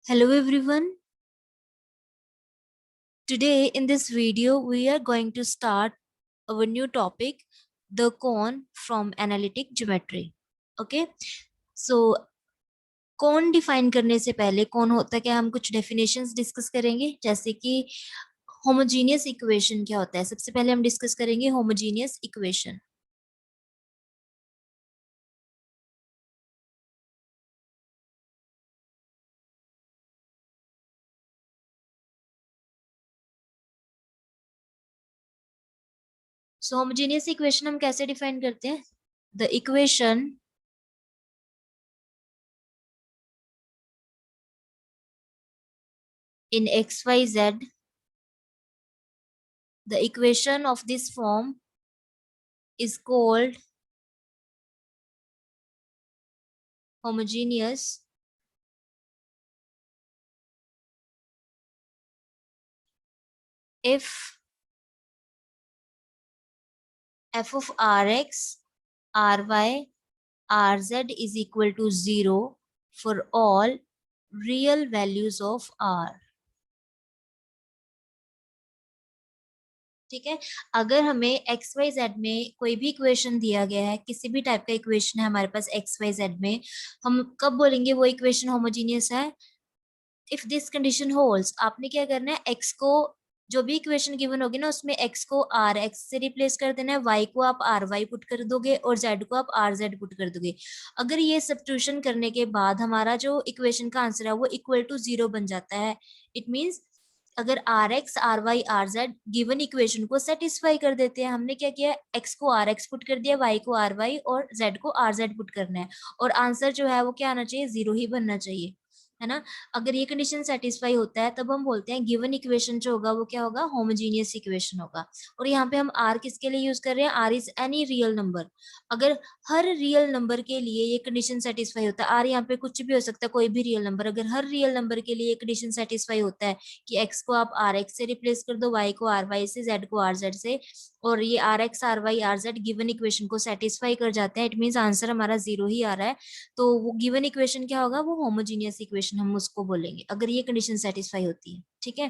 Hello everyone. Today in this video we are going to start our new topic, the cone from analytic geometry. Okay, so कौन define करने से पहले कौन होता है क्या हम कुछ डेफिनेशंस डिस्कस करेंगे, जैसे कि होमोजीनियस इक्वेशन क्या होता है। सबसे पहले हम डिस्कस करेंगे होमोजीनियस इक्वेशन। सो होमोजीनियस इक्वेशन हम कैसे डिफाइन करते हैं? The equation in xyz, the equation of this form is called homogeneous if f of rx, ry, rz is equal to 0 for all real values of r। ठीक है, अगर हमें x Y Z में कोई भी equation दिया गया है, किसी भी टाइप का इक्वेशन है हमारे पास एक्स वाई जेड में, हम कब बोलेंगे वो इक्वेशन होमोजीनियस है? If this condition holds. आपने क्या करना है, एक्स को जो भी इक्वेशन गिवन होगी ना उसमें एक्स को आर एक्स से रिप्लेस कर देना है, वाई को आप आर वाई पुट कर दोगे और जेड को आप आर जेड पुट कर दोगे। अगर ये सब्स्टिट्यूशन करने के बाद हमारा जो इक्वेशन का आंसर है वो इक्वल टू 0 बन जाता है, इट मीन्स अगर R X R Y R Z given equation को सेटिस्फाई कर देते हैं। हमने क्या किया, एक्स को आर एक्स पुट कर दिया, वाई को आर वाई और जेड को आर जेड पुट करना है, और आंसर जो है वो क्या आना चाहिए, 0 ही बनना चाहिए, है ना। अगर ये कंडीशन सेटिस्फाई होता है तब हम बोलते हैं गिवन इक्वेशन जो होगा वो क्या होगा, होमोजीनियस इक्वेशन होगा। और यहाँ पे हम आर किसके लिए यूज कर रहे हैं, R is any real number. अगर हर रियल नंबर के लिए ये कंडीशन सेटिस्फाई होता है, आर यहाँ पे कुछ भी हो सकता है, कोई भी रियल नंबर, अगर हर रियल नंबर के लिए कंडीशन सेटिस्फाई होता है कि एक्स को आप आर एक्स से रिप्लेस कर दो, वाई को आर वाई से, जेड को आर जेड से, और ये R X R Y R Z given equation को सेटिस्फाई कर जाते हैं, इट मीन्स आंसर हमारा 0 ही आ रहा है। तो वो गिवन इक्वेशन क्या होगा, वो होमोजीनियस इक्वेशन हम उसको बोलेंगे अगर ये कंडीशन सेटिस्फाई होती है। ठीक है,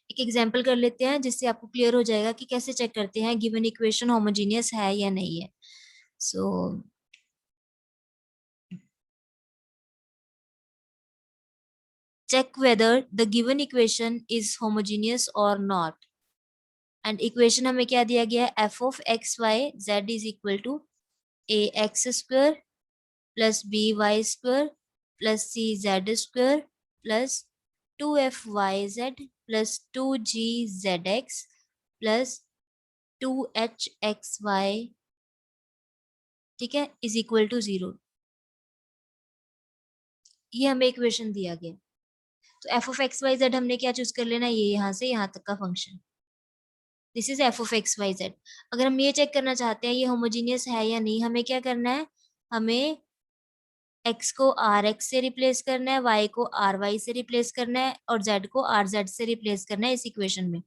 एक एग्जांपल कर लेते हैं जिससे आपको क्लियर हो जाएगा कि कैसे चेक करते हैं गिवन इक्वेशन होमोजीनियस है या नहीं है। सो check whether the given equation is homogeneous or not। And equation हमें क्या दिया गया है, f of x y z is equal to ax square plus by square plus cz square plus 2fyz plus 2gzx plus 2hxy, ठीक है, is equal to 0। ये हमें equation दिया गया, तो F of X Y Z हमने क्या choose कर लेना, ये यहाँ से यहाँ तक का function, this is F of X Y Z. अगर हम ये चेक करना चाहते हैं ये होमोजीनियस है या नहीं, हमें क्या करना है, हमें x को आर एक्स से रिप्लेस करना है, y को आर वाई से रिप्लेस करना है और z को आर जेड से रिप्लेस करना है इस इक्वेशन में।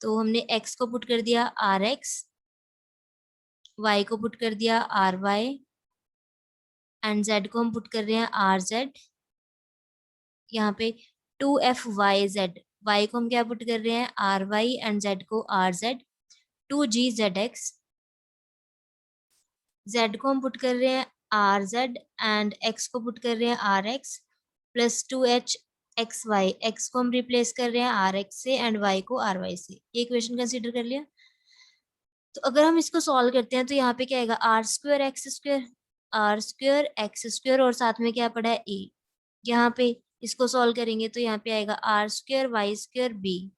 तो हमने x को पुट कर दिया आर एक्स, y को पुट कर दिया आर वाई एंड z को हम पुट कर रहे हैं आर जेड। यहाँ पे 2f(y)z, y को हम क्या पुट कर रहे हैं आर वाई एंड z को आर जेड। 2g(z)x, z को हम पुट कर रहे हैं आर जेड एंड x को पुट कर रहे हैं are x plus 2h(x)y, x को हम रिप्लेस कर रहे हैं आर एक्स से एंड y को आर वाई से। ये इक्वेशन कंसीडर कर लिया। तो अगर हम इसको सॉल्व करते हैं तो यहाँ पे क्या आएगा, R square X square, R square X square और साथ में क्या पड़ा है ए। यहाँ पे इसको सॉल्व करेंगे तो यहाँ पे आएगा R square Y square B,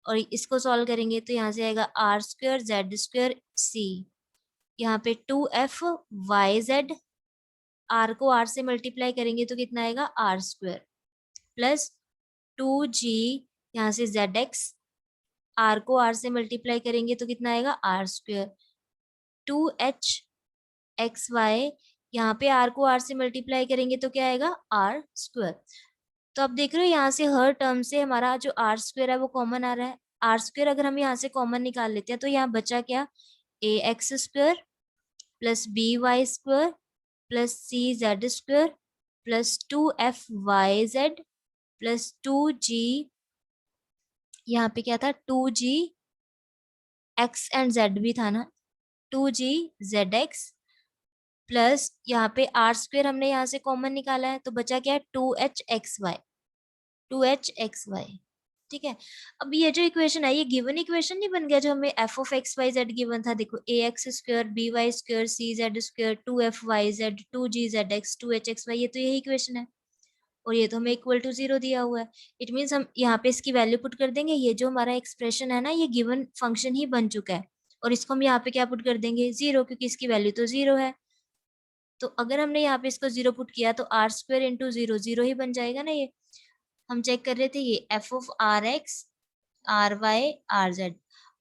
और इसको सॉल्व करेंगे तो यहाँ से आएगा R square Z square C. यहाँ पे 2f(y)z, आर को आर से मल्टीप्लाई करेंगे तो कितना आएगा आर स्क्वायर प्लस 2g, यहाँ से zx, आर को आर से मल्टीप्लाई करेंगे तो कितना आएगा आर स्क्वायर 2hxy, यहाँ पे आर को आर से मल्टीप्लाई करेंगे तो क्या आएगा आर स्क्वायर। तो अब देख रहे हो यहाँ से हर टर्म से हमारा जो आर स्क्वायर है वो कॉमन आ रहा है। आर स्क्वायर अगर हम यहाँ से कॉमन निकाल लेते हैं तो यहाँ बचा क्या, A X square plus B Y square plus C Z square plus 2FYZ plus 2G, यहाँ पे क्या था 2G X एंड Z भी था ना, 2G ZX प्लस यहाँ पे R² हमने यहाँ से कॉमन निकाला है तो बचा क्या है 2HXY, 2HXY। ठीक है, अब ये जो इक्वेशन है ये गिवन इक्वेशन नहीं बन गया जो हमें f(x,y,z) गिवन था। देखो ax² by² cz², 2f(y,z), 2g(z)x, 2h(x,y), ये तो यही इक्वेशन है और ये तो हमें इक्वल टू 0 दिया हुआ है। इट मीन्स हम यहाँ पे इसकी वैल्यू पुट कर देंगे, ये जो हमारा एक्सप्रेशन है ना ये गिवन फंक्शन ही बन चुका है और इसको हम यहाँ पे क्या पुट कर देंगे 0, क्योंकि इसकी वैल्यू तो 0 है। तो अगर हमने यहाँ पे इसको 0 पुट किया तो r² इंटू 0 0 ही बन जाएगा ना। ये हम चेक कर रहे थे, ये f(rx, ry, rz),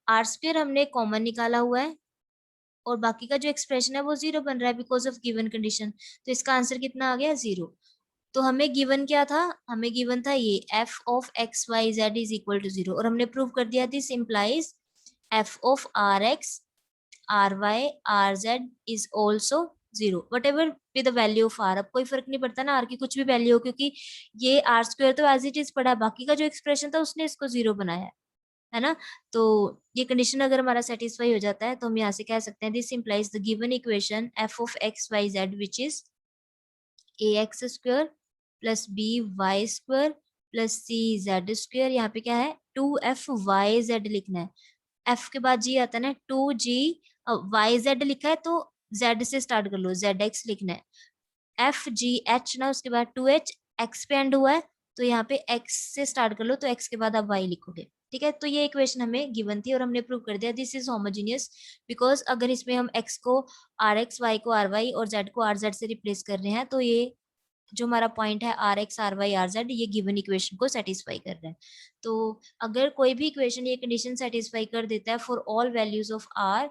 r² हमने कॉमन निकाला हुआ है और बाकी का जो एक्सप्रेशन है वो 0 बन रहा है बिकॉज ऑफ गिवन कंडीशन। तो इसका आंसर कितना आ गया 0। तो हमें गिवन क्या था, हमें गिवन था ये f(x,y,z) इज इक्वल टू 0 और हमने प्रूव कर दिया this implies f(rx, ry, rz is also 0 what ever with the value of r। अब कोई फर्क नहीं पड़ता ना r की कुछ भी वैल्यू हो, क्योंकि ये r² तो एज इट इज पड़ा है, बाकी का जो एक्सप्रेशन था उसने इसको 0 बनाया है ना। तो ये कंडीशन अगर हमारा सेटिस्फाई हो जाता है तो हम यहाँ से कह सकते हैं this implies the given equation f(x,y,z) which is ax² plus by² plus cz²। यहाँ पे क्या है 2f(y,z) लिखना है, f के बाद g आता है ना, 2g yz लिखा है तो z से स्टार्ट कर लो, zx लिखना है, f(g,h) ना, उसके बाद 2h x पे एंड हुआ है तो यहाँ पे x से स्टार्ट कर लो तो x के बाद आप y लिखोगे। ठीक है, तो ये इक्वेशन हमें गिवन थी और हमने प्रूव कर दिया दिस इज होमोजीनियस बिकॉज अगर इसमें हम x को rx, y को ry और z को rz से रिप्लेस कर रहे हैं तो ये जो हमारा पॉइंट है rx, ry, rz ये गिवन इक्वेशन को सेटिस्फाई कर रहा है। तो अगर कोई भी इक्वेशन ये कंडीशन सेटिस्फाई कर देता है for all values of r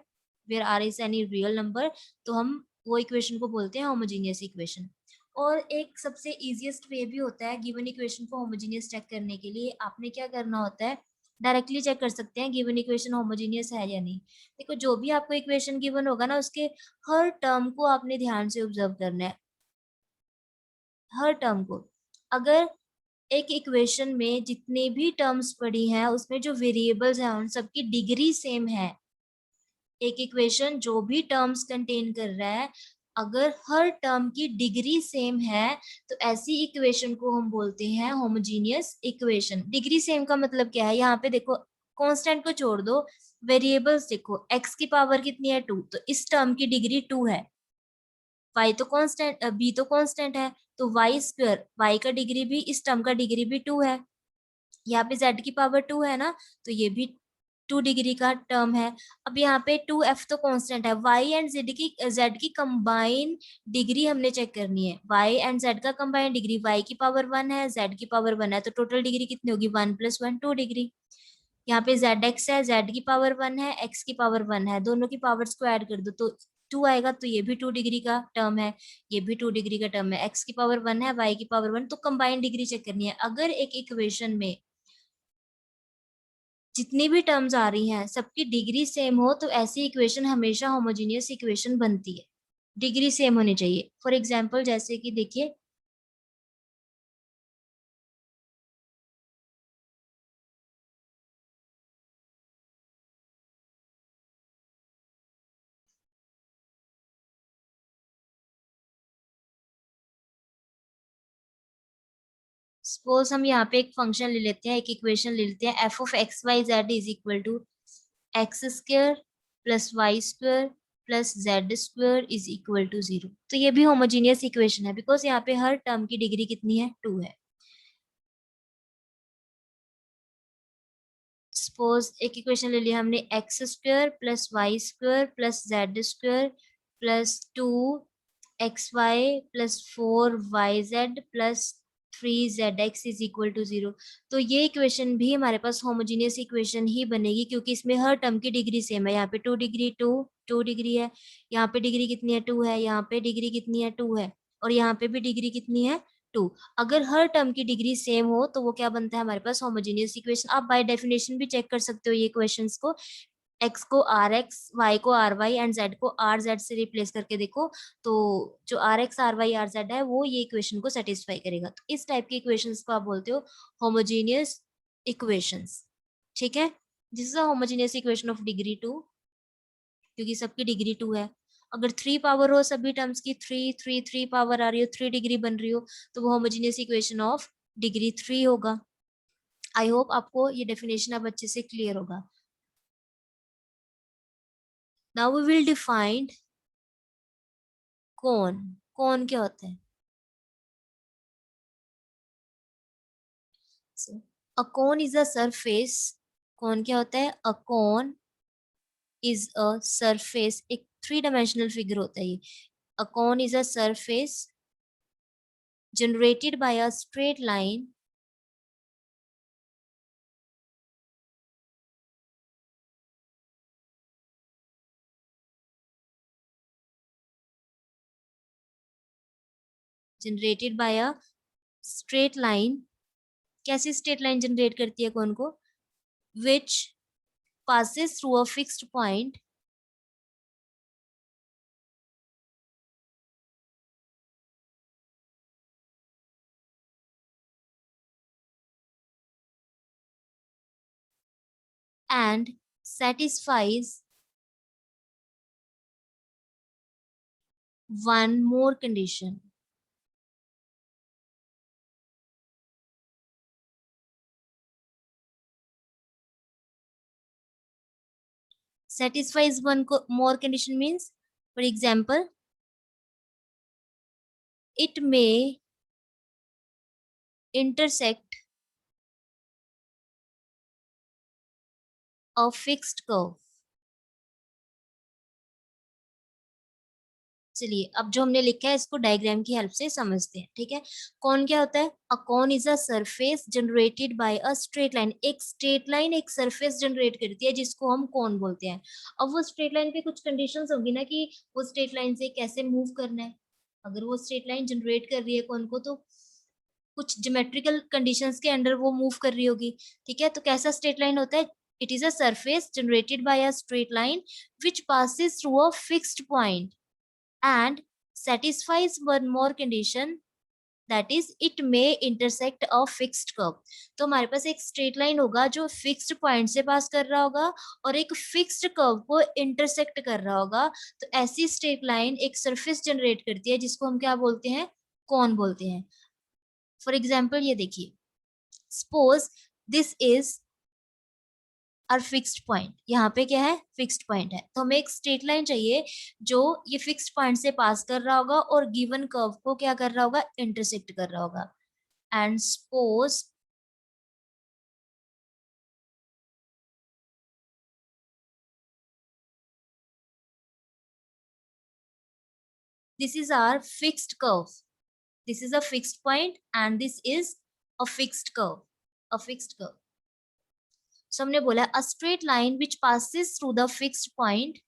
where r is any real number, तो हम वो इक्वेशन को बोलते हैं होमोजीनियस इक्वेशन। और एक सबसे इजीएस्ट वे भी होता है गिवन इक्वेशन को होमोजीनियस चेक करने के लिए, आपने क्या करना होता है डायरेक्टली चेक कर सकते हैं गिवन इक्वेशन होमोजीनियस है या नहीं। देखो जो भी आपको इक्वेशन गिवन होगा ना उसके हर टर्म को आपने ध्यान से ऑब्जर्व करना है, हर टर्म को। अगर एक इक्वेशन में जितने भी टर्म्स पड़ी हैं उसमें जो वेरिएबल्स हैं उन सबकी डिग्री सेम है, एक इक्वेशन जो भी टर्म्स कंटेन कर रहा है अगर हर टर्म की डिग्री सेम है तो ऐसी इक्वेशन को हम बोलते हैं होमोजीनियस इक्वेशन। डिग्री सेम का मतलब क्या है, यहाँ पे देखो कांस्टेंट को छोड़ दो, वेरिएबल्स देखो, x की पावर कितनी है 2 तो इस टर्म की डिग्री 2 है, y तो कांस्टेंट, b तो कांस्टेंट है तो y², y का डिग्री भी, इस टर्म का डिग्री भी 2 है। यहाँ पे z की पावर 2 है ना तो ये भी 2 डिग्री का टर्म है। अब यहाँ पे 2f तो कांस्टेंट है, y एंड z की कंबाइन डिग्री हमने चेक करनी है, y एंड z का कंबाइन डिग्री, y की पावर 1 है, z की पावर 1 है तो टोटल डिग्री कितनी होगी 1 + 1 2 डिग्री। यहाँ पे zx है, z की पावर 1 है, x की पावर 1 है, दोनों की पावर्स को ऐड कर दो तो 2 आएगा तो ये भी 2 डिग्री का टर्म है, ये भी 2 डिग्री का टर्म है, x की पावर 1 है, y की पावर 1, तो कंबाइन डिग्री चेक करनी है। अगर एक इक्वेशन में जितनी भी टर्म्स आ रही हैं सबकी डिग्री सेम हो तो ऐसी इक्वेशन हमेशा होमोजीनियस इक्वेशन बनती है, डिग्री सेम होनी चाहिए। फॉर एग्जांपल जैसे कि देखिए सपोज हम यहाँ पे एक फंक्शन ले लेते हैं, एक इक्वेशन ले लेते हैं f(x,y,z) is equal to x² plus y² plus z² is equal to 0। तो ये भी होमोजीनियस इक्वेशन है बिकॉज यहाँ पे हर टर्म की डिग्री कितनी है 2 है। सपोज एक इक्वेशन ले लिया हमने x² plus y² plus z² plus 2xy plus 4yz plus 3zx is equal to 0। तो ये इक्वेशन भी हमारे पास होमोजीनियस इक्वेशन ही बनेगी क्योंकि इसमें हर टर्म की डिग्री सेम है। यहाँ पे 2 डिग्री 2 डिग्री है, यहाँ पे डिग्री कितनी है 2 है, यहाँ पे डिग्री कितनी है 2 है और यहाँ पे भी डिग्री कितनी है 2। अगर हर टर्म की डिग्री सेम हो तो वो क्या बनता है हमारे पास होमोजीनियस इक्वेशन। आप बाय डेफिनेशन भी चेक कर सकते हो ये क्वेश्चंस को, एक्स को आर एक्स, वाई को आर वाई एंड जेड को आर जेड से रिप्लेस करके देखो, तो जो R X R Y R Z है वो ये इक्वेशन को सेटिस्फाई करेगा। तो इस टाइप की इक्वेशंस को आप बोलते हो होमोजीनियस इक्वेशंस। ठीक है, this is a homogeneous equation of degree 2, क्योंकि सबकी डिग्री 2 है। अगर 3 पावर हो सभी टर्म्स की, 3 पावर आ रही हो, 3 डिग्री बन रही हो, तो वो होमोजीनियस इक्वेशन ऑफ डिग्री 3 होगा। आई होप आपको ये डेफिनेशन अब अच्छे से क्लियर होगा। नाउ वी विल डिफाइन कोन। कोन क्या होता है? अ कोन इज अ सरफेस। कोन क्या होता है? अ कोन इज अ सरफेस, एक 3 डायमेंशनल फिगर होता है ये। A cone is a surface generated by a straight line generated by a straight line। कैसी स्ट्रेट लाइन जनरेट करती है कौन को? which passes through a fixed point and satisfies one more condition। satisfies one more condition means, for example, it may intersect a fixed curve। चलिए अब जो हमने लिखा है इसको डायग्राम की हेल्प से समझते हैं। ठीक है, कौन क्या होता है? अ कौन is a surface generated by a straight line. एक स्ट्रेट लाइन एक सरफेस जनरेट करती है जिसको हम कौन बोलते हैं। अब वो स्ट्रेट लाइन पे कुछ कंडीशंस होगी ना कि वो स्ट्रेट लाइन से कैसे मूव करना है। अगर वो स्ट्रेट लाइन जनरेट कर रही है कौन को, तो कुछ ज्योमेट्रिकल कंडीशंस के अंडर वो मूव कर रही होगी। ठीक है, तो कैसा स्ट्रेट लाइन होता है? It is a surface generated by a straight line which passes through a fixed point and satisfies one more condition, that is it may intersect a fixed curve। तो हमारे पास एक स्ट्रेट लाइन होगा जो fixed point से पास कर रहा होगा और एक फिक्स्ड कर्व को इंटरसेक्ट कर रहा होगा। तो ऐसी स्ट्रेट लाइन एक सरफेस जनरेट करती है जिसको हम क्या बोलते हैं? कौन बोलते हैं। फॉर एग्जाम्पल ये देखिए, सपोज दिस इज और फिक्स्ड पॉइंट, यहाँ पे क्या है? फिक्स्ड पॉइंट है। तो हमें एक स्ट्रेट लाइन चाहिए जो ये फिक्स्ड पॉइंट से पास कर रहा होगा और गिवन कर्व को क्या कर रहा होगा? इंटरसेक्ट कर रहा होगा। And suppose this is our fixed curve, this is a fixed point and this is a fixed curve, a fixed curve. So हमने बोला a straight line which passes through the fixed point.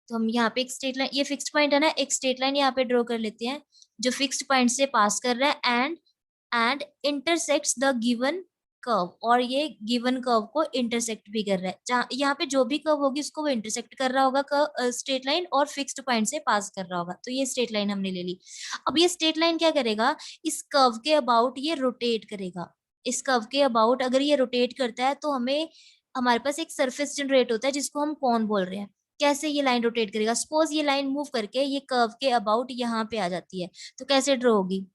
तो हम यहाँ पे एक straight line, ये fixed point है ना, एक स्ट्रेट लाइन यहाँ पे ड्रॉ कर लेते हैं जो फिक्स्ड पॉइंट से पास कर रहा है and intersects the given curve, और ये गिवन कर्व को इंटरसेक्ट भी कर रहा है। जहाँ यहाँ पे जो भी कर्व होगी उसको वो इंटरसेक्ट कर रहा होगा स्ट्रेट लाइन और फिक्स्ड पॉइंट से पास कर रहा होगा। तो ये स्ट्रेट लाइन हमने ले ली। अब ये स्ट्रेट लाइन क्या करेगा? इस कर्व के अबाउट ये रोटेट करेगा। इस कर्व के अबाउट अगर ये रोटेट करता है तो हमें, हमारे पास एक सरफेस जनरेट होता है जिसको हम कौन बोल रहे हैं। कैसे ये लाइन रोटेट करेगा? सपोज ये लाइन मूव करके ये कर्व के अबाउट यहाँ पे आ जाती है, तो कैसे ड्रॉ होगी?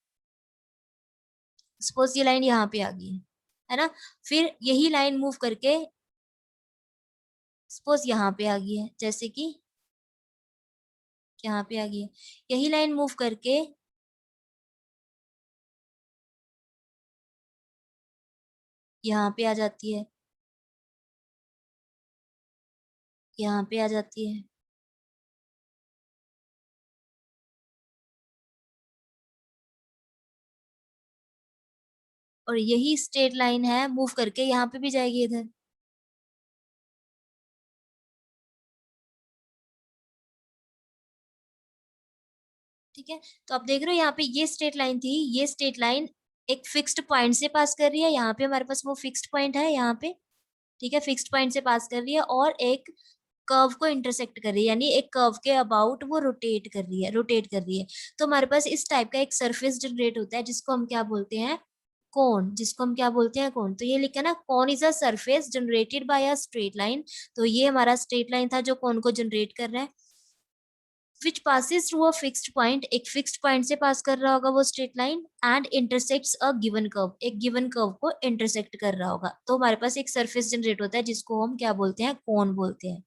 सपोज ये लाइन यहाँ पे आ गई है ना, फिर यही लाइन मूव करके सपोज यहाँ पे आ गई है, जैसे कि यहाँ पे आ गई है, यही लाइन मूव करके यहाँ पे आ जाती है, यहाँ पे आ जाती है। और यही स्ट्रेट लाइन है मूव करके यहाँ पे भी जाएगी इधर। ठीक है, तो आप देख रहे हो यहाँ पे ये स्ट्रेट लाइन थी, ये स्ट्रेट लाइन एक फिक्स्ड पॉइंट से पास कर रही है। यहाँ पे हमारे पास वो फिक्स्ड पॉइंट है यहाँ पे। ठीक है, फिक्स्ड पॉइंट से पास कर रही है और एक कर्व को इंटरसेक्ट कर रही है, यानी एक कर्व के अबाउट वो रोटेट कर रही है। तो हमारे पास इस टाइप का एक सरफेस जनरेट होता है जिसको हम क्या बोलते हैं, कोन, जिसको हम क्या बोलते हैं, कोन। तो ये लिखा ना, कोन is a surface generated by a straight line. तो ये हमारा स्ट्रेट लाइन था जो कोन को जनरेट कर रहा है, विच passes through a fixed point, एक फिक्स्ड पॉइंट से पास कर रहा होगा वो straight line, and intersects a given curve, एक गिवन कर्व को इंटरसेक्ट कर रहा होगा। तो हमारे पास एक सरफेस जनरेट होता है जिसको हम क्या बोलते हैं, कोन बोलते हैं।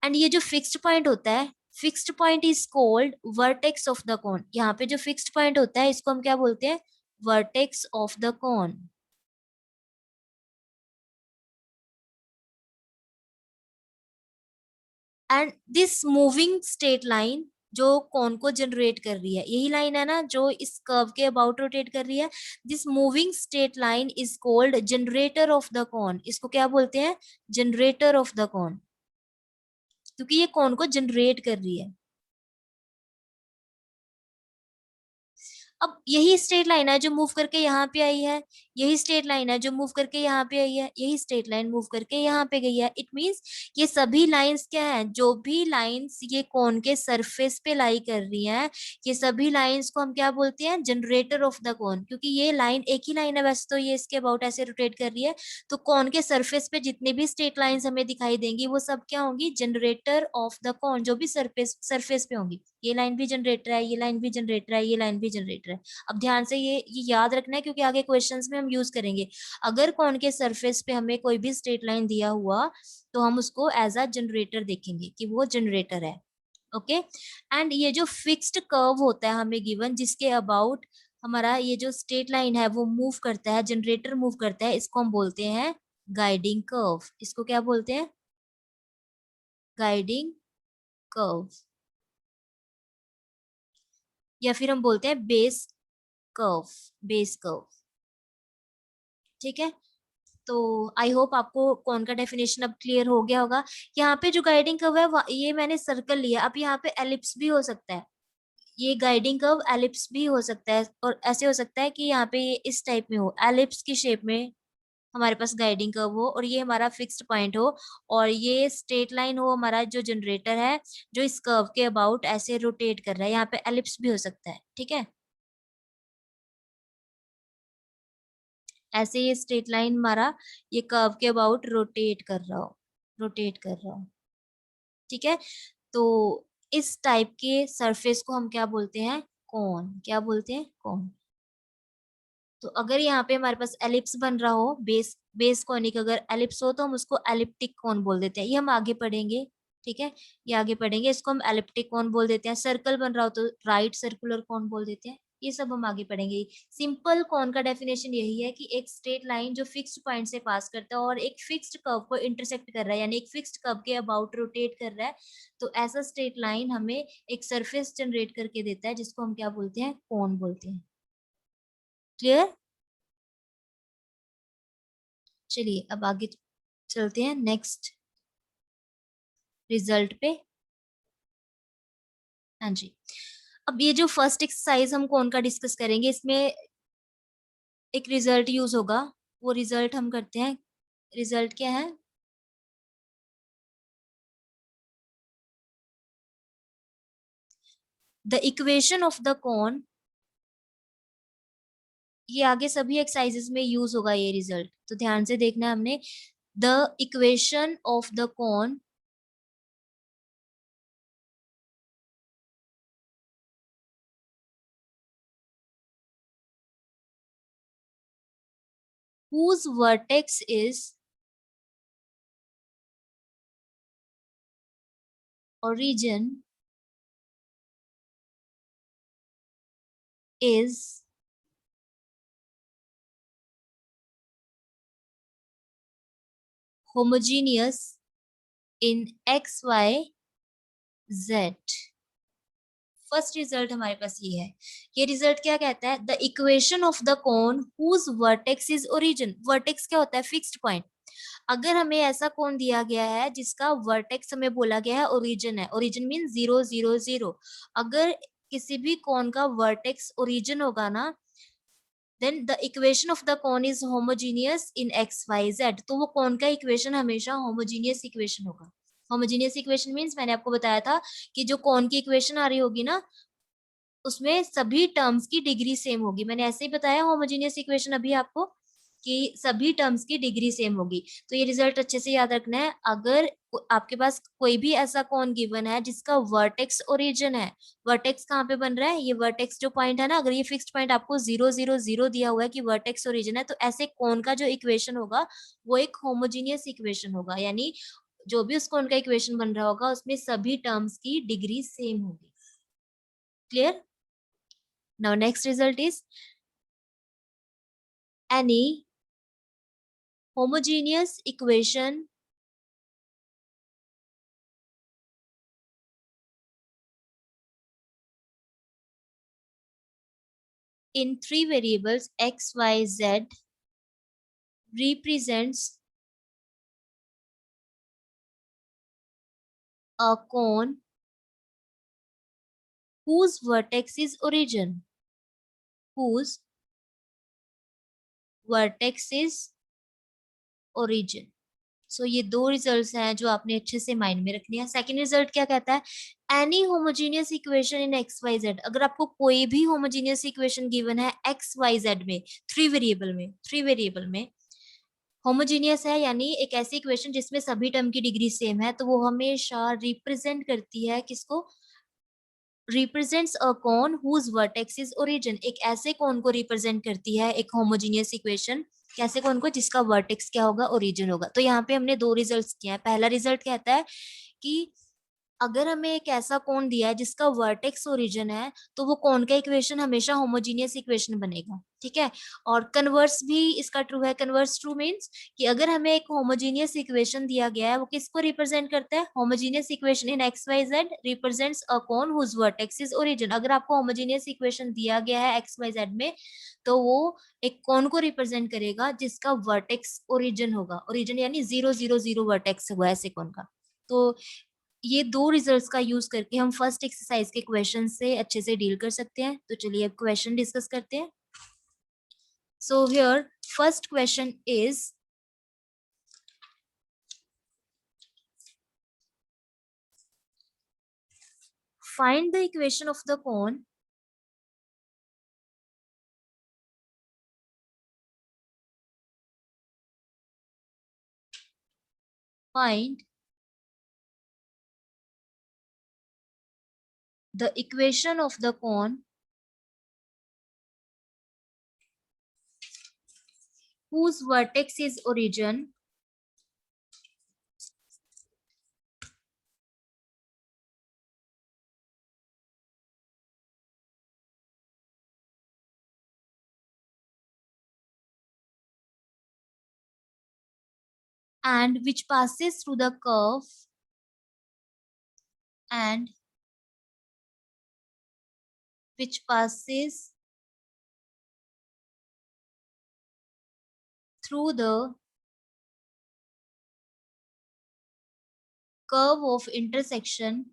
एंड ये जो फिक्स्ड पॉइंट होता है, fixed point is called vertex of the कोन। यहाँ पे जो फिक्स्ड पॉइंट होता है इसको हम क्या बोलते हैं, vertex of the cone. And this moving straight line जो कोन को जनरेट कर रही है, यही लाइन है ना जो इस कर्व के अबाउट रोटेट कर रही है, this moving straight line is called generator off the कोन। इसको क्या बोलते हैं, जनरेटर ऑफ द कोन, क्योंकि ये कोन को जनरेट कर रही है। अब यही स्ट्रेट लाइन है जो मूव करके यहाँ पे आई है, यही स्ट्रेट लाइन है जो मूव करके यहाँ पे आई है, यही स्ट्रेट लाइन मूव करके यहाँ पे गई है। इट मींस ये सभी लाइंस क्या है, जो भी लाइंस ये कोन के सरफेस पे लाई कर रही हैं, ये सभी लाइंस को हम क्या बोलते हैं, जनरेटर ऑफ द कोन। क्योंकि ये लाइन एक ही लाइन है वैसे तो, ये इसके अबाउट ऐसे रोटेट कर रही है, तो कोन के सरफेस पे जितने भी स्ट्रेट लाइंस हमें दिखाई देंगी वो सब क्या होंगी, जनरेटर ऑफ द कोन, जो भी सरफेस सरफेस पे होंगी। ये लाइन भी जनरेटर है, ये लाइन भी जनरेटर है, ये लाइन भी जनरेटर है। अब ध्यान से ये याद रखना है क्योंकि आगे क्वेश्चंस में हम यूज करेंगे। अगर कोन के सरफेस पे हमें कोई भी स्ट्रेट लाइन दिया हुआ तो हम उसको एज अ जनरेटर देखेंगे कि वो जनरेटर है। ओके। एंड ये जो फिक्स्ड कर्व होता है हमें गिवन, जिसके अबाउट हमारा ये जो स्ट्रेट लाइन है वो मूव करता है, जनरेटर मूव करता है, इसको हम बोलते हैं गाइडिंग कर्व। इसको क्या बोलते हैं, गाइडिंग कर्व, या फिर हम बोलते हैं बेस कर्व, बेस कर्व। ठीक है, तो आई होप आपको कौन का डेफिनेशन अब क्लियर हो गया होगा। यहाँ पे जो गाइडिंग कर्व है ये मैंने सर्कल लिया, अब यहाँ पे एलिप्स भी हो सकता है, ये गाइडिंग कर्व एलिप्स भी हो सकता है, और ऐसे हो सकता है कि यहाँ पे ये इस टाइप में हो, एलिप्स की शेप में हमारे पास गाइडिंग कर्व हो, और ये हमारा फिक्स्ड पॉइंट हो, और ये स्ट्रेट लाइन हो हमारा जो जनरेटर है, जो इस कर्व के अबाउट ऐसे रोटेट कर रहा है। यहाँ पे एलिप्स भी हो सकता है। ठीक है, ऐसे ये स्ट्रेट लाइन हमारा ये कर्व के अबाउट रोटेट कर रहा हो, रोटेट कर रहा हो। ठीक है, तो इस टाइप के सरफेस को हम क्या बोलते हैं, कोन। क्या बोलते हैं, कोन। तो अगर यहाँ पे हमारे पास एलिप्स बन रहा हो, बेस बेस कोनिक अगर एलिप्स हो तो हम उसको एलिप्टिक कोन बोल देते हैं, ये हम आगे पढ़ेंगे। ठीक है, ये आगे पढ़ेंगे, इसको हम एलिप्टिक कोन बोल देते हैं। सर्कल बन रहा हो तो राइट सर्कुलर कोन बोल देते हैं, ये सब हम आगे पढ़ेंगे। सिंपल कोन का डेफिनेशन यही है कि एक स्ट्रेट लाइन जो फिक्स्ड पॉइंट से पास करता है और एक फिक्स्ड कर्व को इंटरसेक्ट कर रहा है, यानी एक फिक्स्ड कर्व के अबाउट रोटेट कर रहा है, तो ऐसा स्ट्रेट लाइन हमें एक सरफेस जनरेट करके देता है जिसको हम क्या बोलते हैं, कोन बोलते हैं। क्लियर। चलिए अब आगे चलते हैं नेक्स्ट रिजल्ट पे। हाँ जी, अब ये जो फर्स्ट एक्सरसाइज हम कौन का डिस्कस करेंगे, इसमें एक रिजल्ट यूज होगा, वो रिजल्ट हम करते हैं। रिजल्ट क्या है, द इक्वेशन ऑफ द कोन। ये आगे सभी एक्सरसाइजेस में यूज होगा ये रिजल्ट, तो ध्यान से देखना है हमने। The equation of the cone whose vertex is origin is homogeneous in x y z। First result हमारे पास ये है। ये रिजल्ट क्या कहता है, the equation of the cone whose vertex is origin. Vertex क्या होता है, फिक्स्ड पॉइंट। अगर हमें ऐसा कोन दिया गया है जिसका वर्टेक्स हमें बोला गया है ओरिजिन है, ओरिजिन मीन 0 0 0। अगर किसी भी कोन का वर्टेक्स ओरिजिन होगा ना, then the equation of the cone is homogeneous in X Y Z, तो वो कॉन का इक्वेशन हमेशा होमोजीनियस इक्वेशन होगा। होमोजीनियस इक्वेशन मीन्स मैंने आपको बताया था कि जो कॉन की इक्वेशन आ रही होगी ना, उसमें सभी टर्म्स की डिग्री सेम होगी। मैंने ऐसे ही बताया होमोजीनियस इक्वेशन अभी आपको कि सभी टर्म्स की डिग्री सेम होगी। तो ये रिजल्ट अच्छे से याद रखना है। अगर आपके पास कोई भी ऐसा कौन गिवन है जिसका वर्टेक्स ओरिजिन है, वर्टेक्स कहाँ पे बन रहा है, ये वर्टेक्स जो पॉइंट है ना, अगर ये फिक्स्ड पॉइंट आपको 0 0 0 दिया हुआ है कि वर्टेक्स ओरिजिन है, तो ऐसे कौन का जो इक्वेशन होगा वो एक होमोजीनियस इक्वेशन होगा। यानी जो भी उस कौन का इक्वेशन बन रहा होगा उसमें सभी टर्म्स की डिग्री सेम होगी। Clear? Now next result is any homogeneous equation in three variables x, y, z represents a cone whose vertex is origin, whose vertex is origin. सो ये दो रिजल्ट्स हैं जो आपने अच्छे से माइंड में रखनी है। सेकंड रिजल्ट क्या कहता है, any homogeneous equation in X Y Z. अगर आपको कोई भी होमोजीनियस इक्वेशन गिवन है एक्स वाई जेड में, थ्री वेरिएबल में होमोजीनियस है, यानी एक ऐसी इक्वेशन जिसमें सभी टर्म की डिग्री सेम है, तो वो हमेशा रिप्रेजेंट करती है किसको, represents a cone whose vertex is origin. एक ऐसे कॉन को रिप्रेजेंट करती है एक होमोजीनियस इक्वेशन, कैसे कौन को, जिसका वर्टेक्स क्या होगा, ओरिजिन होगा। तो यहाँ पे हमने दो रिजल्ट्स किए हैं। पहला रिजल्ट कहता है कि अगर हमें एक ऐसा कौन दिया है जिसका वर्टेक्स ओरिजिन है, तो वो कौन का इक्वेशन हमेशा होमोजीनियस इक्वेशन बनेगा। ठीक है, और कन्वर्स भी इसका ट्रू है। कन्वर्स ट्रू मींस कि अगर हमें एक होमोजीनियस इक्वेशन दिया गया है, वो किसको रिप्रेजेंट करता है, homogeneous equation in X Y Z represents a cone whose vertex is origin. अगर आपको होमोजीनियस इक्वेशन दिया गया है एक्स वाई जेड में, तो वो एक कौन को रिप्रेजेंट करेगा जिसका वर्टेक्स ओरिजिन होगा। ओरिजिन यानी 0 0 0 वर्टेक्स हुआ ऐसे कौन का। तो ये दो रिजल्ट्स का यूज करके हम फर्स्ट एक्सरसाइज के क्वेश्चन से अच्छे से डील कर सकते हैं। तो चलिए अब क्वेश्चन डिस्कस करते हैं। So here first question is, find the equation of the cone find the equation of the cone whose vertex is origin and which passes through the curve and which passes through the curve of intersection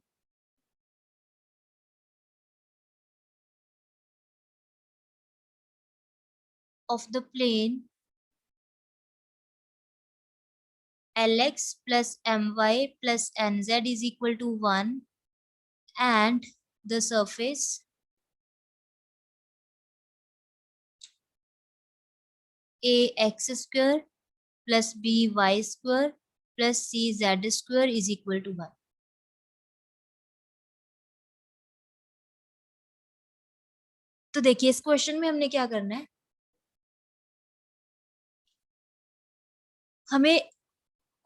of the plane Lx plus my plus nz is equal to 1 and the surface ax square plus by square plus cz square is equal to 1। तो देखिए इस question में हमने क्या करना है, हमें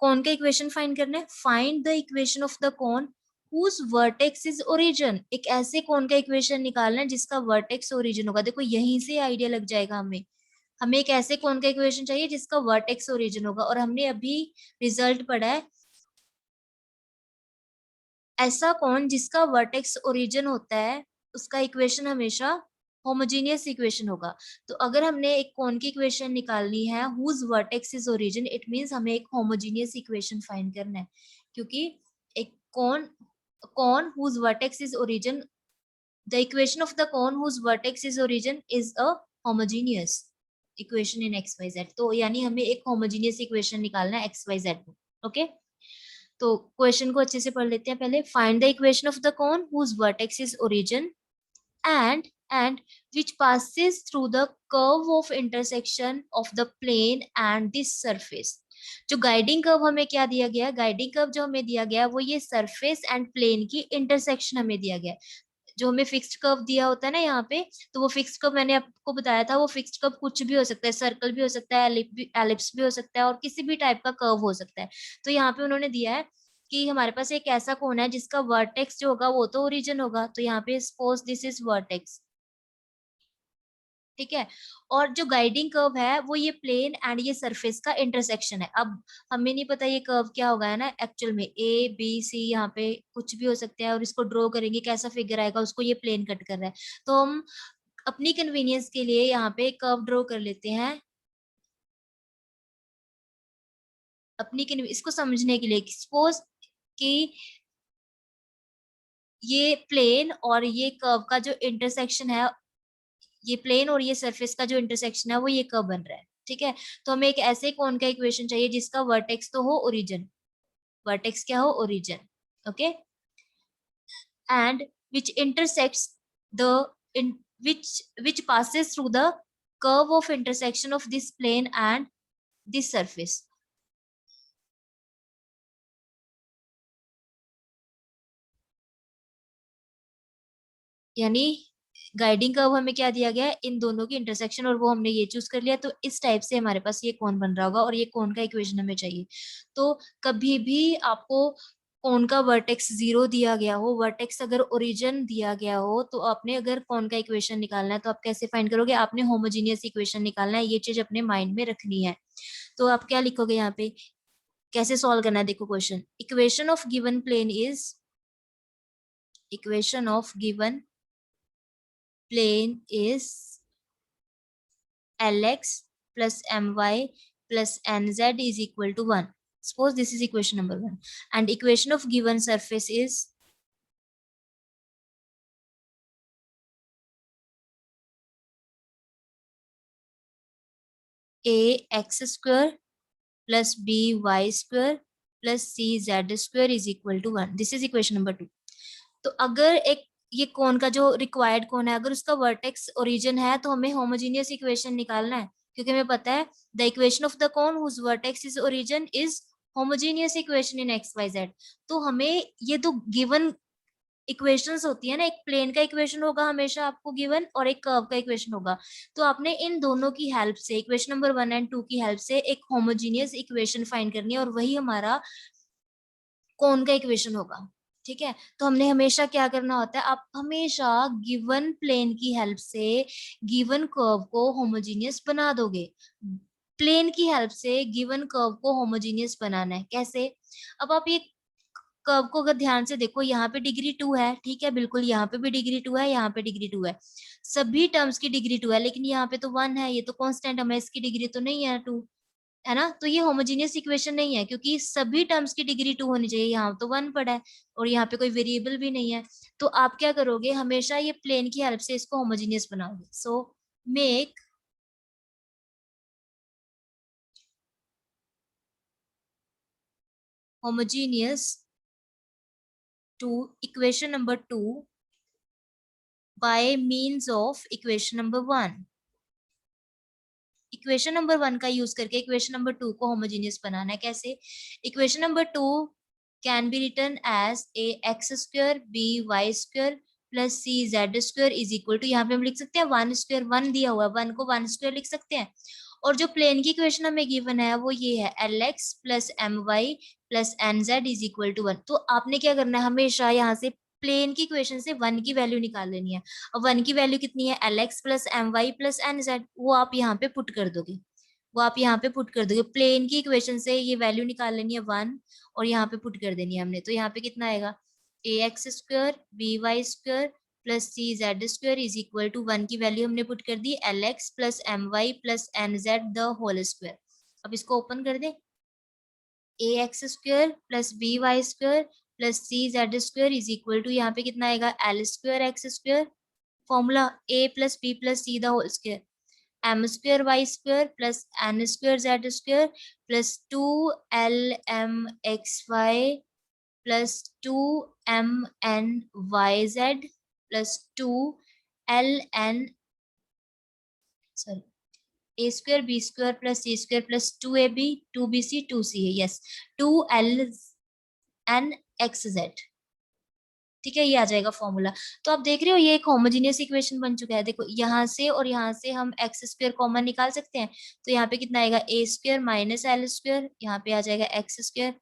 कौन का इक्वेशन फाइंड करना है, find the equation of the कौन whose vertex is origin। एक ऐसे कौन का इक्वेशन निकालना है जिसका वर्टेक्स ओरिजिन होगा। देखो यहीं से आइडिया लग जाएगा हमें। हमें एक ऐसे कौन का इक्वेशन चाहिए जिसका वर्टेक्स ओरिजिन होगा, और हमने अभी रिजल्ट पढ़ा है ऐसा कौन जिसका वर्टेक्स ओरिजिन होता है उसका इक्वेशन हमेशा होमोजीनियस इक्वेशन होगा। तो अगर हमने एक कौन की इक्वेशन निकालनी है whose vertex is origin, it means हमें एक होमोजीनियस इक्वेशन फाइंड करना है, क्योंकि एक कौन कौन whose vertex is origin, the equation of the cone whose vertex is origin is a homogeneous equation in X Y Z. तो यानी हमें एक होमोजीनियस इक्वेशन निकालना है एक्स वाई जेड में। ओके, तो क्वेश्चन को अच्छे से पढ़ लेते हैं पहले। Find the equation of the cone whose vertex is origin and which passes through the curve of intersection of the plane and this surface। जो गाइडिंग कर्व हमें क्या दिया गया, गाइडिंग कर्व जो हमें दिया गया वो ये सरफेस एंड प्लेन की इंटरसेक्शन हमें दिया गया। जो हमें फिक्स्ड कर्व दिया होता है ना यहाँ पे, तो वो फिक्स्ड कर्व मैंने आपको बताया था, वो फिक्स्ड कर्व कुछ भी हो सकता है, सर्कल भी हो सकता है, एलिप्स भी हो सकता है, और किसी भी टाइप का कर्व हो सकता है। तो यहाँ पे उन्होंने दिया है कि हमारे पास एक ऐसा कोन है जिसका वर्टेक्स जो होगा वो तो ओरिजिन होगा, तो यहाँ पे सपोज दिस इज वर्टेक्स, ठीक है। और जो गाइडिंग कर्व है वो ये प्लेन एंड ये सरफेस का इंटरसेक्शन है। अब हमें नहीं पता ये कर्व क्या होगा, है ना, एक्चुअल में ए बी सी यहाँ पे कुछ भी हो सकते हैं, और इसको ड्रॉ करेंगे कैसा फिगर आएगा, उसको ये प्लेन कट कर रहा है। तो हम अपनी कन्वीनियंस के लिए यहाँ पे कर्व ड्रॉ कर लेते हैं, इसको समझने के लिए। सपोज कि ये प्लेन और ये कर्व का जो इंटरसेक्शन है, ये प्लेन और ये सरफेस का जो इंटरसेक्शन है वो ये कर्व बन रहा है, ठीक है। तो हमें एक ऐसे कोन का इक्वेशन चाहिए जिसका वर्टेक्स तो हो ओरिजिन, वर्टेक्स क्या हो, origin, okay, and which intersects the in which passes through the curve of intersection of this plane and this surface। यानी गाइडिंग कर्व हमें क्या दिया गया है, इन दोनों की इंटरसेक्शन, और वो हमने ये चूज कर लिया। तो इस टाइप से हमारे पास ये कोन बन रहा होगा, और ये कोन का इक्वेशन हमें चाहिए। तो कभी भी आपको कोन का वर्टेक्स 0 दिया गया हो, वर्टेक्स अगर ओरिजिन दिया गया हो, तो आपने अगर कोन का इक्वेशन निकालना है तो आप कैसे फाइंड करोगे, आपने होमोजीनियस इक्वेशन निकालना है, ये चीज अपने माइंड में रखनी है। तो आप क्या लिखोगे यहाँ पे, कैसे सॉल्व करना है, देखो question, equation of given plane is, equation of given plane is Lx plus My plus Nz is equal to 1. Suppose this is equation number 1. And equation of given surface is Ax square plus By square plus Cz square is equal to 1. This is equation number 2. तो अगर एक ये कोन का जो required कोन है, अगर उसका vertex origin है, तो हमें होमोजीनियस इक्वेशन निकालना है, क्योंकि हमें पता है the equation of the cone whose vertex is origin is homogeneous equation in X Y Z. तो हमें ये दो गिवन इक्वेशंस होती है ना, एक प्लेन का इक्वेशन होगा हमेशा आपको गिवन, और एक कर्व का इक्वेशन होगा। तो आपने इन दोनों की हेल्प से, इक्वेशन नंबर 1 एंड 2 की हेल्प से एक होमोजीनियस इक्वेशन फाइंड करनी है, और वही हमारा कोन का इक्वेशन होगा, ठीक है। तो हमने हमेशा क्या करना होता है, आप हमेशा गिवन प्लेन की हेल्प से गिवन कर्व को होमोजीनियस बना दोगे। प्लेन की हेल्प से गिवन कर्व को होमोजीनियस बनाना है, कैसे। अब आप ये कर्व को अगर ध्यान से देखो, यहाँ पे डिग्री 2 है, ठीक है, बिल्कुल यहाँ पे भी डिग्री 2 है, यहाँ पे डिग्री 2 है, सभी टर्म्स की डिग्री 2 है, लेकिन यहाँ पे तो 1 है, ये तो कांस्टेंट है, इसकी डिग्री तो नहीं है 2, है ना। तो ये होमोजीनियस इक्वेशन नहीं है, क्योंकि सभी टर्म्स की डिग्री 2 होनी चाहिए, यहाँ तो 1 पड़ा है, और यहाँ पे कोई वेरिएबल भी नहीं है। तो आप क्या करोगे, हमेशा ये प्लेन की हेल्प से इसको होमोजीनियस बनाओगे। So make homogeneous to equation number 2 by means of equation number 1। Equation number 1 का यूज करके इक्वेशन नंबर 2 को होमोजीनियस बनाना है, कैसे। Equation number 2 can be written as A X square B Y square plus C Z square is equal to, यहाँ पे हम लिख सकते हैं 1 स्क्वायर, 1 दिया हुआ है, 1 को 1 स्क्वायर लिख सकते हैं। और जो प्लेन की इक्वेशन हमें गिवन है वो ये है L X plus M Y plus N Z is equal to 1। तो आपने क्या करना है, हमेशा यहाँ से प्लेन की इक्वेशन से 1 की वैल्यू निकाल लेनी है। अब 1 की वैल्यू कितनी है, L X plus M Y plus N Z, वो आप यहाँ पे पुट कर दोगे, वो आप यहाँ पे पुट कर दोगे। प्लेन की इक्वेशन से ये वैल्यू निकाल लेनी है 1, और यहाँ पे पुट कर देनी है हमने। तो यहाँ पे कितना आएगा, A X square B Y square plus C Z square is equal to 1 की वैल्यू हमने पुट कर दी, L X plus M Y plus N Z the whole square. अब इसको ओपन कर दे, A X square plus B Y square plus C Z square is equal to, यहाँ पे कितना आएगा, L square X square, formula A plus B plus C the whole square. m square y square plus n square z square plus 2lmxy plus 2mnyz plus 2ln sorry a square b square plus c square plus 2ab 2bc 2ca yes 2lnxz। ठीक है, ये आ जाएगा formula. तो आप देख रहे हो ये एक होमोजेनियस इक्वेशन बन चुका है। देखो यहाँ से और यहाँ से हम एक्स स्क्वायर कॉमन निकाल सकते हैं, तो यहाँ पे कितना आएगा ए स्क्वायर माइनस एल स्क्वायर, यहाँ पे आ जाएगा एक्स स्क्वायर।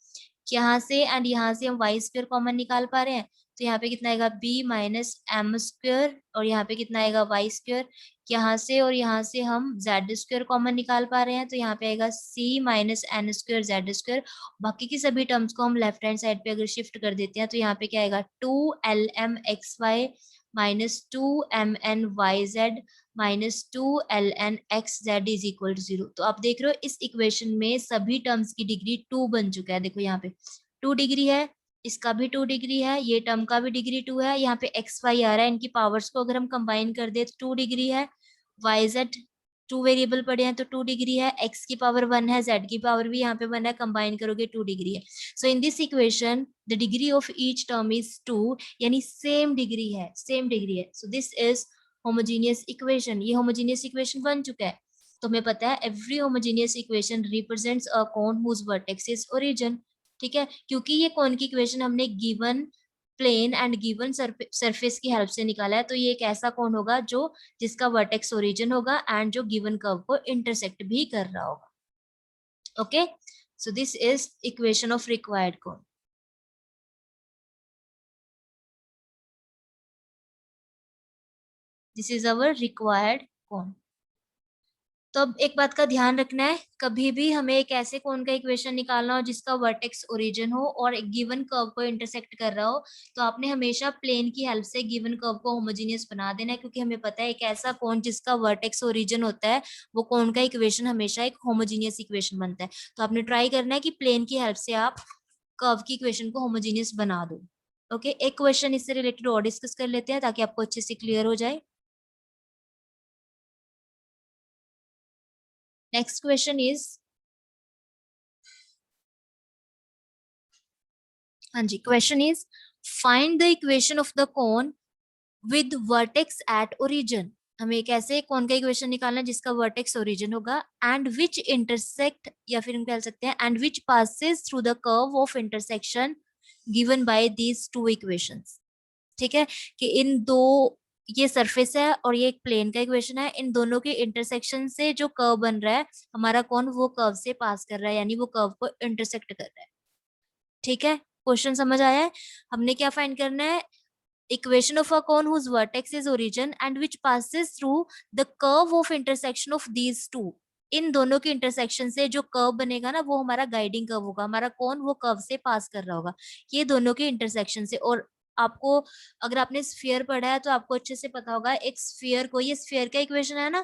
यहाँ से एंड यहाँ से हम वाई स्क्वायर कॉमन निकाल पा रहे हैं, तो यहाँ पे कितना आएगा बी माइनस एम स्क्वायर और यहाँ पे कितना आएगा वाई स्क्वायर। यहाँ से और यहाँ से हम जेड स्क्वायर कॉमन निकाल पा रहे हैं, तो यहाँ पे आएगा C minus N square Z square. बाकी की सभी टर्म्स को हम लेफ्ट हैंड साइड पे अगर शिफ्ट कर देते हैं, तो यहाँ पे क्या आएगा 2lmxy minus 2mnyz minus 2lnxz is equal to 0। तो आप देख रहे हो इस इक्वेशन में सभी टर्म्स की डिग्री 2 बन चुका है। देखो यहाँ पे 2 डिग्री है, इसका भी 2 डिग्री है, ये टर्म का भी डिग्री 2 है, यहाँ पे एक्स वाई आ रहा है, इनकी पावर्स को अगर हम कंबाइन कर दे तो 2 डिग्री है। वाई जेड 2 वेरिएबल पड़े हैं तो 2 डिग्री है, x की पावर 1 है, z की पावर भी यहाँ पे 1 है, कंबाइन करोगे 2 डिग्री है। So in this equation the degree of each term is 2, यानी सेम डिग्री है, सेम डिग्री है। So this is homogeneous equation. ये होमोजेनियस इक्वेशन बन चुका है। तो हमें पता है every homogeneous equation represents a cone whose vertex is origin. ठीक है, क्योंकि ये कोन की इक्वेशन हमने given plane and given surface की हेल्प से निकाला है, तो ये एक ऐसा कोन होगा जो जिसका वर्टेक्स ओरिजिन होगा एंड जो गिवन कर्व को इंटरसेक्ट भी कर रहा होगा। Okay, so this is equation of required cone. This is our required cone. तो अब एक बात का ध्यान रखना है, कभी भी हमें एक ऐसे कोन का इक्वेशन निकालना हो जिसका वर्टेक्स ओरिजिन हो और एक गिवन कर्व को इंटरसेक्ट कर रहा हो, तो आपने हमेशा प्लेन की हेल्प से गिवन कर्व को होमोजेनियस बना देना है, क्योंकि हमें पता है एक ऐसा कोन जिसका वर्टेक्स ओरिजिन होता है वो कोन का इक्वेशन हमेशा एक होमोजेनियस इक्वेशन बनता है। तो आपने ट्राई करना है कि प्लेन की हेल्प से आप कर्व की इक्वेशन को होमोजेनियस बना दो। ओके, एक क्वेश्चन इससे रिलेटेड और डिस्कस कर लेते हैं ताकि आपको अच्छे से क्लियर हो जाए। नेक्स्ट क्वेश्चन इज, हाँ जी, question is find the equation of the cone with vertex at origin. हमें एक ऐसे कोन का इक्वेशन निकालना है जिसका वर्टेक्स ओरिजिन होगा एंड विच इंटरसेक्ट, या फिर हम कह सकते हैं and which passes through the curve of intersection given by these two equations. ठीक है, कि इन दो, ये सरफेस है और ये एक प्लेन का इक्वेशन है, इन दोनों के इंटरसेक्शन से जो कर्व बन रहा है हमारा कौन वो कर्व से पास कर रहा है, यानी वो कर्व को इंटरसेक्ट कर रहा है। ठीक है, क्वेश्चन समझ आया है? हमने क्या फाइंड करना है, equation of a cone whose vertex is origin and which passes through the curve of intersection of these two. इन दोनों के इंटरसेक्शन से जो कर्व बनेगा ना वो हमारा गाइडिंग कर्व होगा, हमारा कौन वो कर्व से पास कर रहा होगा, ये दोनों के इंटरसेक्शन से। और आपको, अगर आपने स्फीयर पढ़ा है तो आपको अच्छे से पता होगा, एक स्फीयर को, ये स्फीयर का इक्वेशन है ना,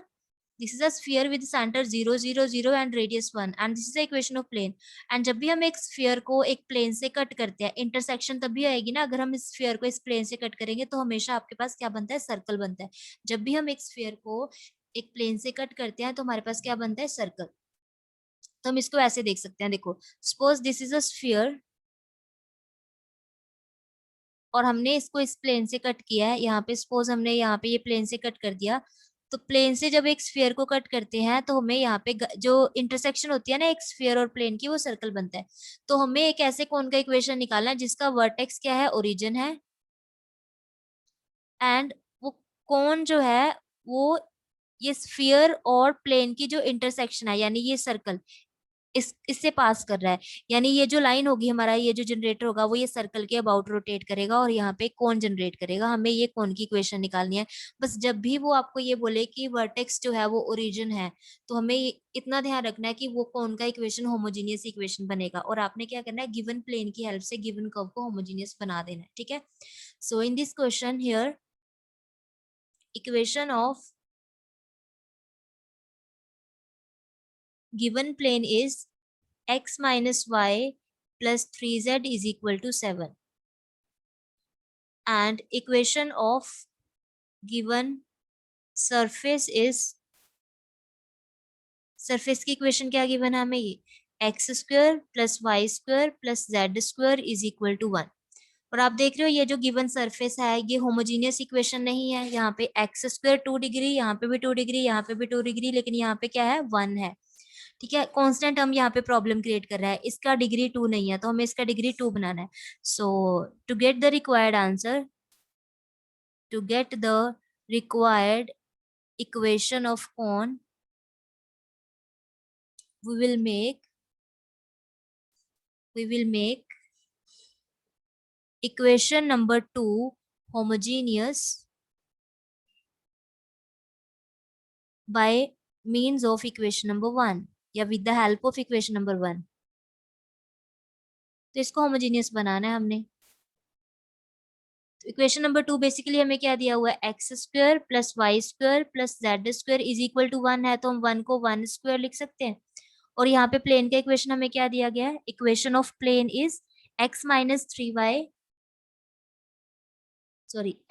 this is a sphere with centre 0 0 0 and radius 1 and this is the equation of plane. And जब भी हम एक स्फीयर को एक प्लेन से कट करते हैं, इंटरसेक्शन तभी आएगी ना अगर हम इस स्फीयर को इस प्लेन से कट करेंगे, तो हमेशा आपके पास क्या बनता है, सर्कल बनता है। जब भी हम एक स्फीयर को एक प्लेन से कट करते हैं तो हमारे पास क्या बनता है, सर्कल। तो हम इसको ऐसे देख सकते हैं, देखो suppose this is a sphere और हमने इसको इस प्लेन से कट किया है, यहाँ पे सपोज हमने यहाँ पे ये प्लेन से कट कर दिया, तो प्लेन से जब एक स्फीयर को कट करते हैं तो हमें यहाँ पे जो इंटरसेक्शन होती है ना एक स्फीयर और प्लेन की, वो सर्कल बनता है। तो हमें एक ऐसे कोन का इक्वेशन निकालना है जिसका वर्टेक्स क्या है, ओरिजिन है, एंड वो कोन जो है वो ये स्फीयर और प्लेन की जो इंटरसेक्शन है, यानी ये सर्कल इससे पास कर रहा है, यानी ये जो लाइन होगी हमारा, ये जो जनरेटर होगा वो ये सर्कल के अबाउट रोटेट करेगा और यहाँ पे कोन जनरेट करेगा। हमें ये कोन की इक्वेशन निकालनी है। बस जब भी वो आपको ये बोले कि वर्टेक्स जो है वो ओरिजिन है, तो हमें इतना ध्यान रखना है कि वो कोन का इक्वेशन होमोजीनियस इक्वेशन बनेगा, और आपने क्या करना है, गिवन प्लेन की हेल्प से गिवन कर्व को होमोजीनियस बना देना है। ठीक है, so in this question here equation of given plane is x minus y plus 3z is equal to 7, and equation of given surface is surface की equation क्या गिवन है हमें, ये X square plus Y square plus Z square is equal to 1। और आप देख रहे हो ये जो गिवन सरफेस है ये होमोजीनियस इक्वेशन नहीं है, यहाँ पे एक्स स्क्वायर 2 डिग्री, यहाँ पे भी 2 डिग्री, यहाँ पे भी 2 डिग्री, लेकिन यहाँ पे क्या है 1 है। ठीक है, कांस्टेंट हम यहाँ पे प्रॉब्लम क्रिएट कर रहा है, इसका डिग्री 2 नहीं है तो हमें इसका डिग्री 2 बनाना है। So to get the required answer, to get the required equation of cone, we will make equation number 2 homogeneous by means of equation number 1 या with the help of equation number 1। तो इसको homogeneous बनाना है हमने। तो equation number 2 basically हमें क्या दिया हुआ है, x square plus Y square plus Z square is equal to 1 है, तो हम 1 को 1 स्क्वायर लिख सकते हैं। और यहाँ पे प्लेन का इक्वेशन हमें क्या दिया गया है, equation of plane is x minus 3y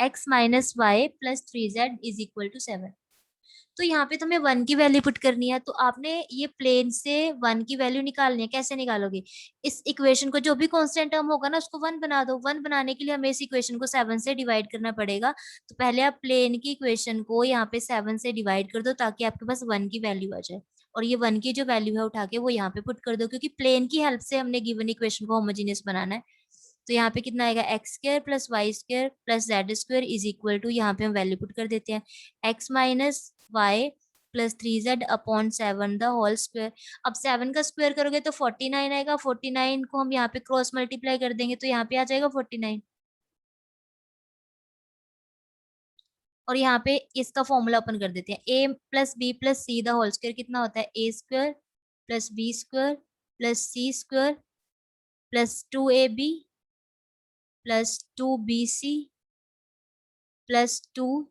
x minus y plus 3z is equal to 7। तो यहाँ पे तुम्हें 1 की वैल्यू पुट करनी है, तो आपने ये प्लेन से 1 की वैल्यू निकालनी है। कैसे निकालोगे, इस इक्वेशन को जो भी कांस्टेंट टर्म होगा ना उसको 1 बना दो। 1 बनाने के लिए हमें इस इक्वेशन को 7 से डिवाइड करना पड़ेगा। तो पहले आप प्लेन की इक्वेशन को यहाँ पे 7 से डिवाइड कर दो ताकि आपके पास 1 की वैल्यू आ जाए। और ये 1 की जो वैल्यू है उठा के वो यहाँ पे पुट कर दो, क्योंकि प्लेन की हेल्प से हमने गिवन इक्वेशन को होमोजीनियस बनाना है। तो यहाँ पे कितना आएगा, x square plus Y square plus Z square is equal to, यहाँ पे हम वैल्यू पुट कर देते हैं x minus y plus 3z upon 7 the whole square. अब 7 का स्क्वायर करोगे तो 49 आएगा, 49 को हम यहाँ पे क्रॉस मल्टीप्लाई कर देंगे तो यहाँ पे आ जाएगा 49। और यहाँ पे इसका फॉर्मूला ओपन कर देते हैं, A plus B plus C the whole square कितना होता है, A square plus B square plus C square plus 2ab plus 2bc plus 2ca।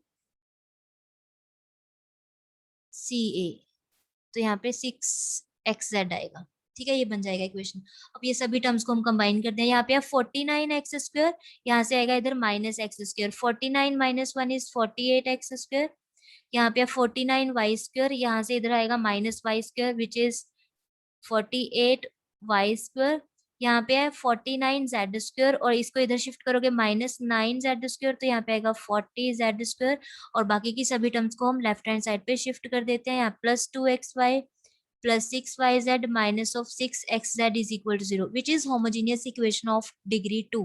तो यहाँ पे 6xz आएगा। ठीक है, ये बन जाएगा इक्वेशन। अब ये सभी टर्म्स को हम कंबाइन करते हैं, यहाँ पे 49 एक्स स्क्वायर, यहाँ से आएगा इधर minus x square, 49 minus 1 is 48 x square. यहाँ पे 49 वाई स्क्वायर, यहाँ से इधर आएगा minus y square which is 48 y square. यहाँ पे है 49 जेड स्क्वायर, और इसको इधर शिफ्ट करोगे -9 जेड स्क्वायर, तो यहाँ पे आएगा 40 जेड स्क्वायर। और बाकी की सभी टर्म्स को हम लेफ्ट हैंड साइड पे शिफ्ट कर देते हैं, यहाँ plus 2xy plus 6yz minus of 6xz is equal to 0 which is homogeneous equation of degree 2।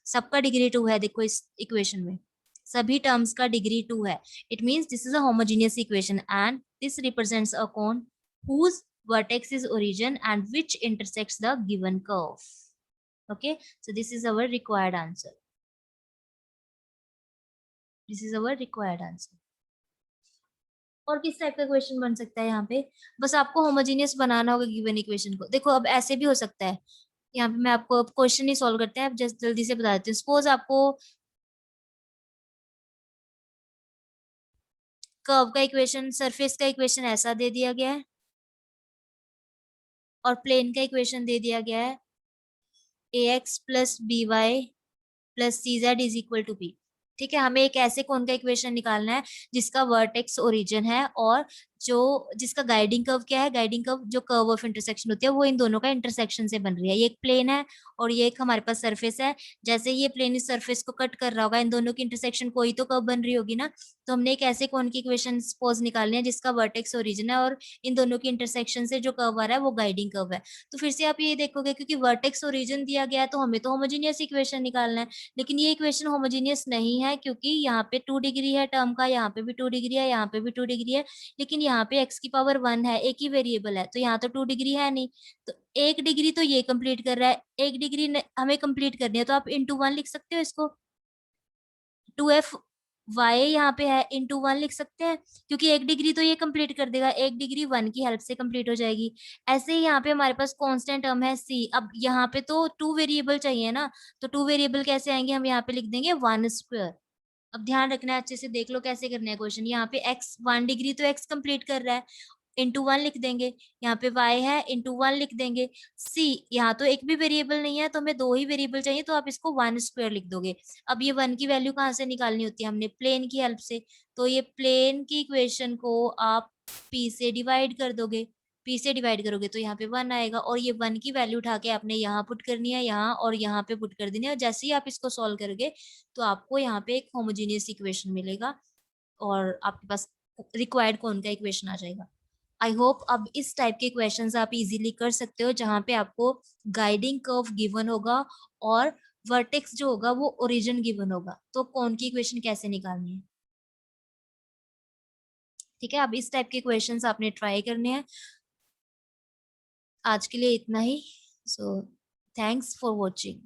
सबका डिग्री 2 है, देखो इस इक्वेशन में सभी टर्म्स का डिग्री 2 है। It means this is a homogeneous equation and this represents a cone whose vertex is origin and which intersects the given curve. Okay, so this is our required answer. This is our required answer. और किस type का question बन सकता है यहाँ पे, बस आपको होमोजीनियस बनाना होगा गिवन इक्वेशन को। देखो अब ऐसे भी हो सकता है, यहाँ पे मैं आपको क्वेश्चन ही सॉल्व करते हैं, अब जस्ट जल्दी से बता देती हूँ। सपोज आपको कर्व का इक्वेशन, सरफेस का इक्वेशन ऐसा दे दिया गया है और प्लेन का इक्वेशन दे दिया गया है ax plus B y plus C z is equal to b. ठीक है, हमें एक ऐसे कोन का इक्वेशन निकालना है जिसका वर्टेक्स ओरिजिन है और जो जिसका गाइडिंग कर्व क्या है, गाइडिंग कर्व जो कर्व ऑफ इंटरसेक्शन होती है वो इन दोनों का इंटरसेक्शन से बन रही है। ये एक प्लेन है और ये एक हमारे पास सरफेस है। जैसे ये प्लेन इस सरफेस को कट कर रहा होगा, इन दोनों की इंटरसेक्शन कोई तो कर्व बन रही होगी ना। तो हमने एक ऐसे कोन की इक्वेशन सपोज निकालनी है जिसका वर्टेक्स ओरिजिन है और इन दोनों की इंटरसेक्शन से जो कर्व आ रहा है वो गाइडिंग कर्व है। तो फिर से आप ये देखोगे क्योंकि वर्टेक्स ओरिजिन दिया गया है तो हमें तो होमोजीनियस इक्वेशन निकालना है, लेकिन ये इक्वेशन होमोजीनियस नहीं है क्योंकि यहाँ पे 2 डिग्री है टर्म का, यहाँ पे भी 2 डिग्री है, यहाँ पे भी 2 डिग्री है, लेकिन यहाँ पे x की पावर 1 है, एक ही वेरिएबल है, तो यहाँ तो 2 डिग्री है नहीं। तो 1 डिग्री तो ये कंप्लीट कर रहा है, 1 डिग्री हमें कंप्लीट करनी है, तो आप इंटू 1 लिख सकते हो इसको। 2f y यहाँ पे है, इंटू 1 लिख सकते हैं क्योंकि 1 डिग्री तो ये कंप्लीट कर देगा, 1 डिग्री 1 की हेल्प से कंप्लीट हो जाएगी। ऐसे ही यहाँ पे हमारे पास कांस्टेंट टर्म है c। अब यहाँ पे तो 2 वेरिएबल चाहिए ना, तो 2 वेरिएबल कैसे आएंगे, हम यहाँ पे लिख देंगे 1 स्क्वायर। अब ध्यान रखना है, अच्छे से देख लो कैसे करना है क्वेश्चन। यहाँ पे x 1 डिग्री तो x कंप्लीट कर रहा है, इंटू 1 लिख देंगे। यहाँ पे y है, इंटू 1 लिख देंगे। c यहाँ तो एक भी वेरिएबल नहीं है तो हमें 2 ही वेरिएबल चाहिए, तो आप इसको 1 स्क्वायर लिख दोगे। अब ये 1 की वैल्यू कहाँ से निकालनी होती है, हमने प्लेन की हेल्प से। तो ये प्लेन की इक्वेशन को आप p से डिवाइड कर दोगे। p से डिवाइड करोगे तो यहाँ पे 1 आएगा और ये 1 की वैल्यू उठा के आपने यहाँ पुट करनी है, यहाँ और यहाँ पे पुट कर देनी है और जैसे ही आप इसको सॉल्व करोगे तो आपको यहाँ पे एक होमोजेनियस इक्वेशन मिलेगा और आपके पास रिक्वायर्ड कौन का इक्वेशन आ जाएगा। आई होप अब इस टाइप के क्वेश्चंस आप इजीली कर सकते हो जहाँ पे आपको गाइडिंग कर्व गिवन होगा और वर्टेक्स जो होगा वो ओरिजिन गिवन होगा, तो कौन की इक्वेशन कैसे निकालनी है। ठीक है, अब इस टाइप के क्वेश्चंस आपने ट्राई करने हैं। आज के लिए इतना ही। So thanks for watching.